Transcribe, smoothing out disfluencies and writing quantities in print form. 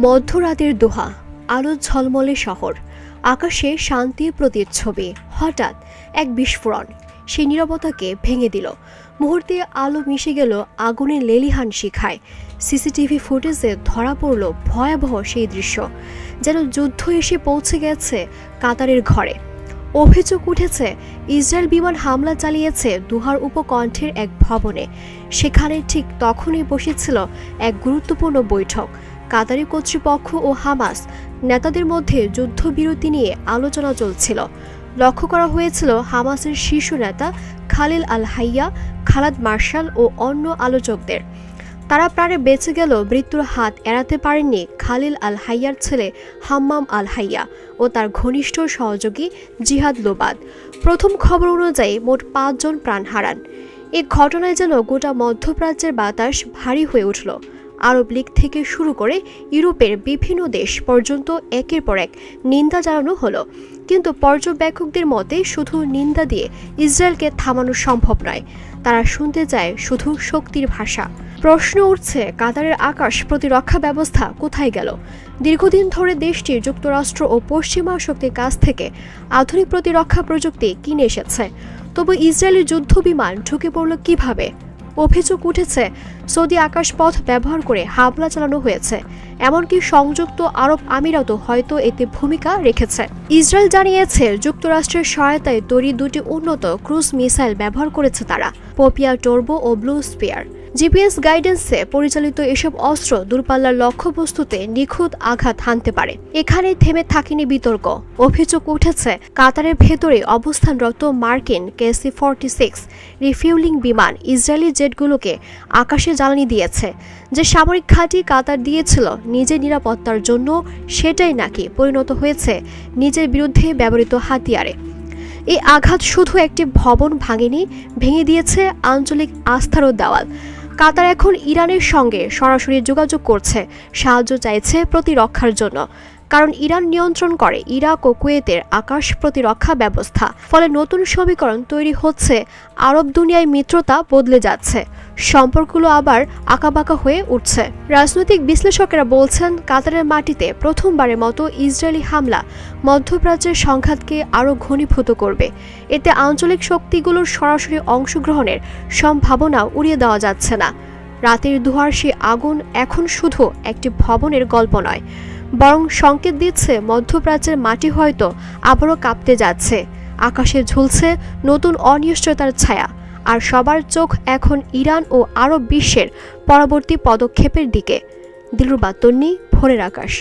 মধ্যরাতের দোহা, আলো ঝলমলে শহর, আকাশে শান্তির প্রতিচ্ছবি। হঠাৎ এক বিস্ফোরণ সেই নীরবতাকে ভেঙে দিল। মুহূর্তে আলো মিশে গেল আগুনের লেলিহান শিখায়। সিসিটিভি ফুটেজে ধরা পড়ল ভয়াবহ সেই দৃশ্য, যেন যুদ্ধ এসে পৌঁছে গেছে কাতারের ঘরে। অভিযোগ উঠেছে ইসরায়েল বিমান হামলা চালিয়েছে দোহার উপকণ্ঠের এক ভবনে। সেখানে ঠিক তখনই বসেছিল এক গুরুত্বপূর্ণ বৈঠক। কাতারি কর্তৃপক্ষ ও হামাস নেতাদের মধ্যে যুদ্ধবিরতি নিয়ে আলোচনা চলছিল। লক্ষ্য করা হয়েছিল হামাসের শীর্ষ নেতা খালিল আল হাইয়া, খালাদ মার্শাল ও অন্য আলোচকদের। তারা প্রাণে বেঁচে গেল মৃত্যুর হাত এড়াতে পারেননি খালিল আল হাইয়ার ছেলে হাম্মাম আল হাইয়া ও তার ঘনিষ্ঠ সহযোগী জিহাদ লোবাদ। প্রথম খবর অনুযায়ী মোট 5 জন প্রাণ হারান। এ ঘটনায় যেন গোটা মধ্যপ্রাচ্যের বাতাস ভারী হয়ে উঠল। আরব লীগ থেকে শুরু করে ইউরোপের বিভিন্ন দেশ পর্যন্ত একের পর এক নিন্দা জানানো হলো। কিন্তু পর্যবেক্ষকদের মতে শুধু নিন্দা দিয়ে ইসরায়েলকে থামানো সম্ভব নয়। তারা শুনতে চায় শুধু শক্তির ভাষা। প্রশ্ন উঠছে, কাতারের আকাশ প্রতিরক্ষা ব্যবস্থা কোথায় গেল? দীর্ঘদিন ধরে দেশটি যুক্তরাষ্ট্র ও পশ্চিমা শক্তির কাছ থেকে আধুনিক প্রতিরক্ষা প্রযুক্তি কিনে এসেছে। তবু ইসরায়েলি যুদ্ধ বিমান ঢুকে পড়ল কিভাবে? অভিযোগ উঠেছে সৌদি আকাশপথ ব্যবহার করে হামলা চালানো হয়েছে। এমনকি সংযুক্ত আরব আমিরাতও হয়তো এতে ভূমিকা রেখেছে। ইসরায়েল জানিয়েছে যুক্তরাষ্ট্রের সহায়তায় তৈরি 2টি উন্নত ক্রুজ মিসাইল ব্যবহার করেছে তারা, পোপিয়া টর্বো ও ব্লু স্পিয়ার। জিপিএস গাইডেন্সে পরিচালিত এসব অস্ত্র দূরপাল্লার লক্ষ্যবস্তুতে নিখুঁত আঘাত হানতে পারে। এখানেই থেমে থাকেনি বিতর্ক। অভিযোগ উঠেছে কাতারের ভেতরে অবস্থানরত মার্কিন KC-46 রিফিউলিং বিমান ইসরায়েলি জেটগুলোকে আকাশে জ্বালানি দিয়েছে। যে সামরিক ঘাঁটি কাতার দিয়েছিল নিজের নিরাপত্তার জন্য, সেটাই নাকি পরিণত হয়েছে নিজের বিরুদ্ধে ব্যবহৃত হাতিয়ারে। এই আঘাত শুধু একটি ভবন ভাঙেনি, ভেঙে দিয়েছে আঞ্চলিক আস্থারও দেওয়াল। কাতার এখন ইরানের সঙ্গে সরাসরি যোগাযোগ করছে, সাহায্য চাইছে প্রতিরক্ষার জন্য। কারণ ইরান নিয়ন্ত্রণ করে ইরাক ও কুয়েতের আকাশ প্রতিরক্ষা ব্যবস্থা। ফলে নতুন সমীকরণ তৈরি হচ্ছে, আরব দুনিয়ায় মিত্রতা বদলে যাচ্ছে, সম্পর্কগুলো আবার আঁকাবাঁকা হয়ে উঠছে। রাজনৈতিক বিশ্লেষকেরা বলছেন কাতারের মাটিতে প্রথমবারের মতো ইসরায়েলি হামলা মধ্যপ্রাচ্যের সংঘাতকে আরও ঘনীভূত করবে। এতে আঞ্চলিক শক্তিগুলোর সরাসরি অংশগ্রহণের সম্ভাবনাও উড়িয়ে দেওয়া যাচ্ছে না। রাতের দুহার সেই আগুন এখন শুধু একটি ভবনের গল্প নয়, বরং সংকেত দিচ্ছে মধ্যপ্রাচ্যের মাটি হয়তো আবারও কাঁপতে যাচ্ছে। আকাশে ঝুলছে নতুন অনিশ্চয়তার ছায়া, আর সবার চোখ এখন ইরান ও আরব বিশ্বের পরবর্তী পদক্ষেপের দিকে। দিলরুবা তন্নি, ভোরের আকাশ।